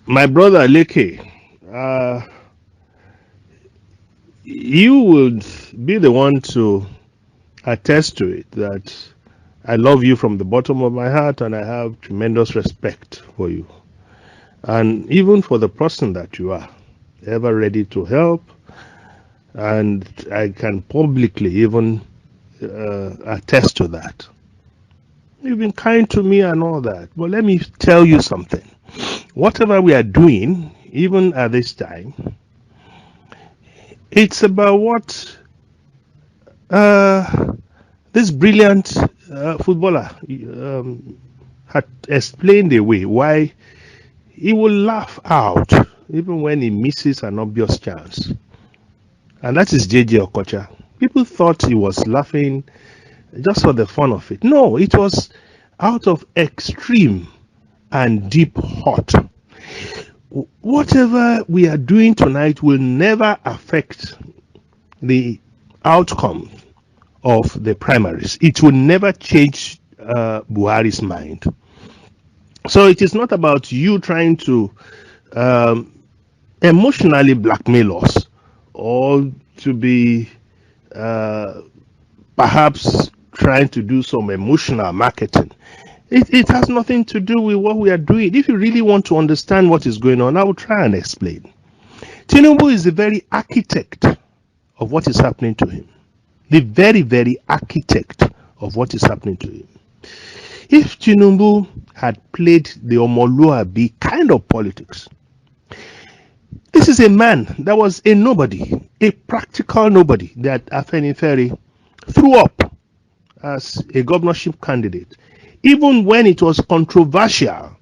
My brother Leke, uh, you would be the one to attest to it that I love you from the bottom of my heart and I have tremendous respect for you. And even for the person that you are, ever ready to help. And I can publicly even attest to that. You've been kind to me and all that. But let me tell you something. Whatever we are doing, even at this time, it's about what uh, this brilliant footballer had explained away why he will laugh out even when he misses an obvious chance. And that is JJ Okocha. People thought he was laughing just for the fun of it. No, it was out of extreme and deep hurt. Whatever we are doing tonight will never affect the outcome of the primaries. It will never change Buhari's mind. So it is not about you trying to um, emotionally blackmail us or to be uh, perhaps trying to do some emotional marketing. It has nothing to do with what we are doing. If you really want to understand what is going on, I will try and explain. Tinubu is the very architect of what is happening to him. The very, very architect of what is happening to him. If Tinubu had played the Omoluabi kind of politics, this is a man that was a nobody, a practical nobody that Afenifere threw up as a governorship candidate. Even when it was controversial,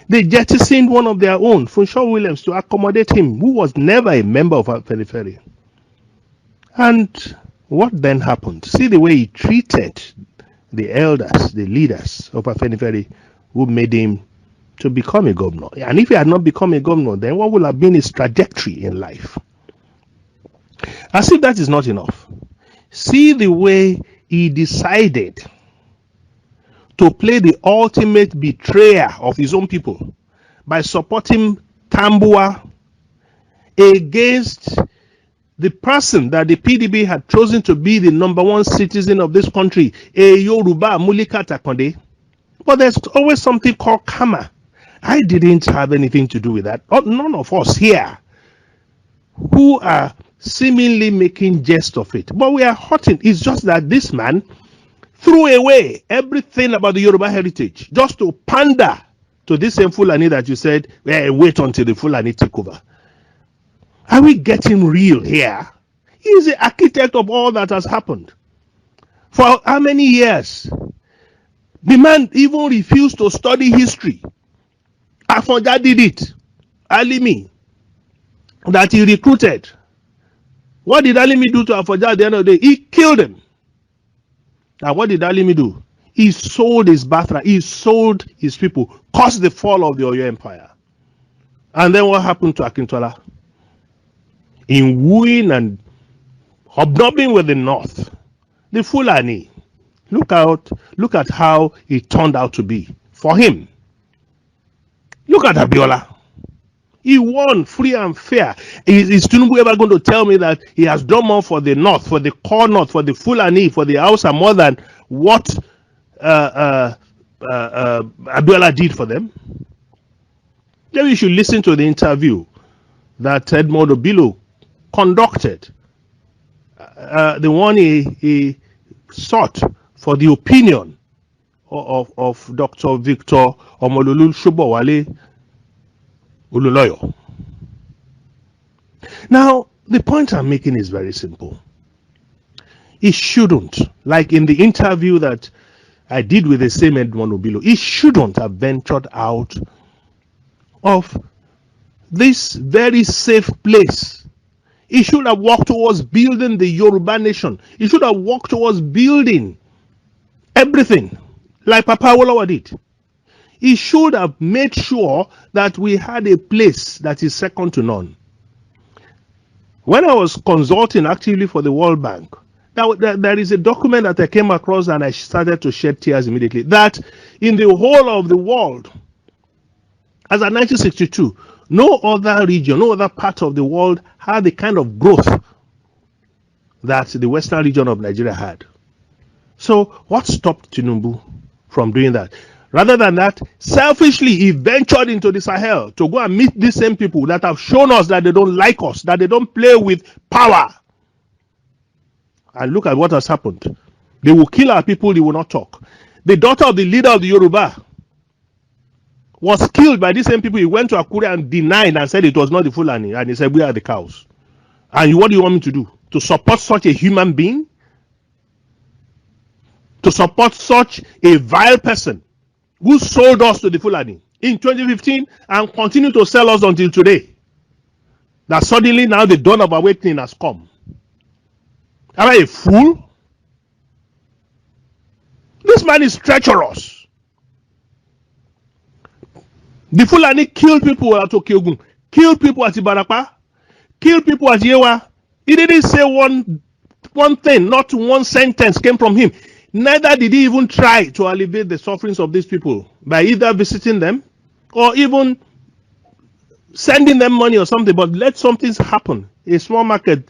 they jettisoned one of their own, Funshaw Williams, to accommodate him, who was never a member of Afenifere. And what then happened? See the way he treated the elders, the leaders of Afenifere, who made him to become a governor. And if he had not become a governor, then what would have been his trajectory in life? As if that is not enough. See the way he decided to play the ultimate betrayer of his own people by supporting Tambua against the person that the PDB had chosen to be the number one citizen of this country, a Yoruba Mulika Takonde. But there's always something called karma. I didn't have anything to do with that. None of us here who are seemingly making jest of it. But we are hurting. It's just that this man threw away everything about the Yoruba heritage just to pander to this same Fulani that you said, wait until the Fulani take over. Are we getting real here? He is the architect of all that has happened. For how many years? The man even refused to study history. Afonja did it. Alimi, that he recruited. What did Alimi do to Afonja at the end of the day? He killed him. And what did Alimi do? He sold his birthright. He sold his people. Caused the fall of the Oyo Empire. And then what happened to Akintola? In wooing and hobnobbing with the North, the Fulani, look at how it turned out to be for him. Look at Abiola. He won free and fair. Is Tinubu ever going to tell me that he has done more for the North, for the core North, for the Fulani, for the Hausa more than what Abiola did for them? Maybe you should listen to the interview that Edmond Obilo conducted, the one he sought for the opinion of Dr. Victor Omololu Shobowale Ululoyo. Now, the point I'm making is very simple. It shouldn't, like in the interview that I did with the same Edmond Obilo, it shouldn't have ventured out of this very safe place. He should have walked towards building the Yoruba nation. He should have walked towards building everything like Papa Awolowo did. He should have made sure that we had a place that is second to none. When I was consulting actively for the World Bank, there is a document that I came across and I started to shed tears immediately. That in the whole of the world, As of 1962, no other region, no other part of the world had the kind of growth that the western region of Nigeria had. So what stopped Tinubu from doing that? Rather than that, selfishly, he ventured into the Sahel to go and meet these same people that have shown us that they don't like us, that they don't play with power. And look at what has happened. They will kill our people, they will not talk. The daughter of the leader of the Yoruba was killed by these same people. He went to Akure and denied and said it was not the Fulani. And he said, we are the cows. And what do you want me to do? To support such a human being? To support such a vile person who sold us to the Fulani in 2015 and continue to sell us until today? That suddenly now the dawn of awakening has come. Am I a fool? This man is treacherous. The Fulani killed people at Okiogun, killed people at Ibarapa, killed people at Yewa. He didn't say one thing, not one sentence came from him. Neither did he even try to alleviate the sufferings of these people by either visiting them or even sending them money or something. But let something happen. A small market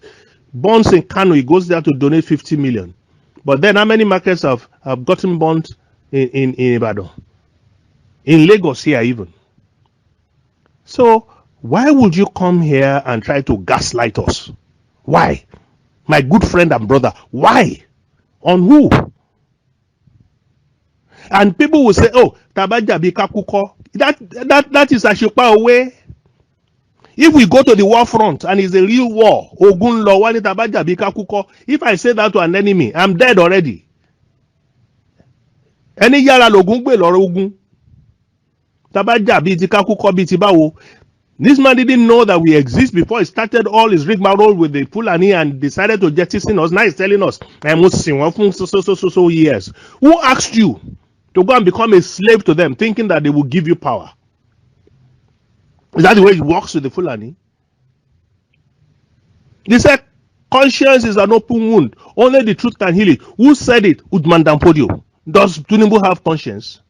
bonds in Kano, he goes there to donate 50 million. But then how many markets have gotten bonds in Ibadan? In Lagos here even. So why would you come here and try to gaslight us? Why? My good friend and brother, why? On who? And people will say, oh, Tabaja Bikakuko. That is Ashipa away. If we go to the war front and it's a real war, Ogun Law, Wani Tabaja Bikakuko, if I say that to an enemy, I'm dead already. Any yara logungbe loro ogun. Tabaja Bikakuko bitibawo. This man didn't know that we exist before he started all his rigmarole with the Fulani and decided to jettison us. Now he's telling us, I must sing so years. Who asked you to go and become a slave to them, thinking that they will give you power? Is that the way it works with the Fulani? They said conscience is an open wound. Only the truth can heal it. Who said it? Udman Dampodio. Does Tinubu have conscience?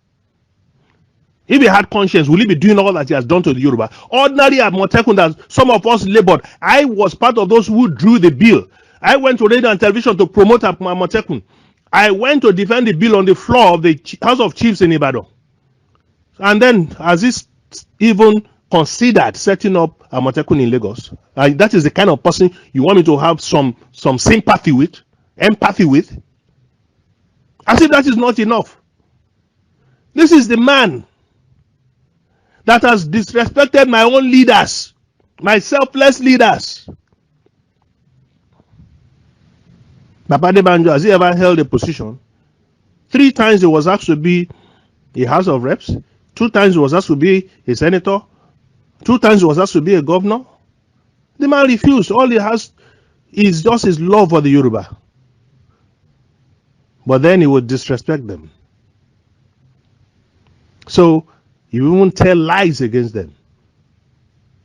If he had conscience, will he be doing all that he has done to the Yoruba? Ordinary Amotekun that some of us labored. I was part of those who drew the bill. I went to radio and television to promote Amotekun. I went to defend the bill on the floor of the House of Chiefs in Ibadan. And then, has this even considered setting up Amotekun in Lagos? That is the kind of person you want me to have some sympathy with, empathy with? As if that is not enough. This is the man that has disrespected my own leaders, my selfless leaders. Baba Debanjo, has he ever held a position? 3 times he was asked to be a House of Reps. 2 times he was asked to be a senator. 2 times he was asked to be a governor. The man refused. All he has is just his love for the Yoruba. But then he would disrespect them. So you won't tell lies against them.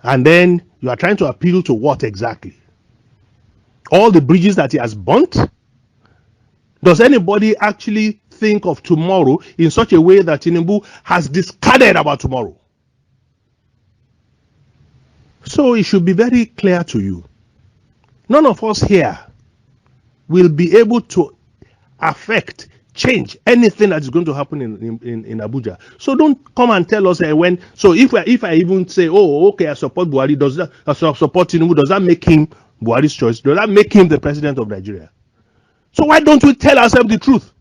And then you are trying to appeal to what exactly? All the bridges that he has burnt? Does anybody actually think of tomorrow in such a way that Tinubu has discarded about tomorrow? So it should be very clear to you. None of us here will be able to affect, change anything that is going to happen in Abuja. So don't come and tell us when. So if I even say, oh, okay, I support Buhari, does that support Tinubu? Does that make him Buhari's choice? Does that make him the president of Nigeria? So why don't we tell ourselves the truth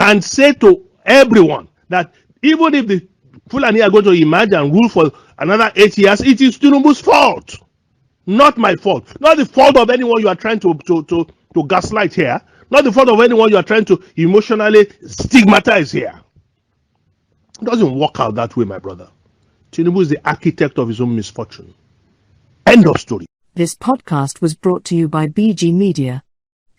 and say to everyone that even if the Fulani are going to emerge and rule for another 8 years, it is Tinubu's fault, not my fault, not the fault of anyone you are trying to gaslight here. Not the fault of anyone you are trying to emotionally stigmatize here. It doesn't work out that way, my brother. Tinubu is the architect of his own misfortune. End of story. This podcast was brought to you by BG Media.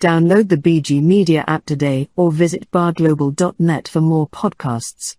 Download the BG Media app today or visit barglobal.net for more podcasts.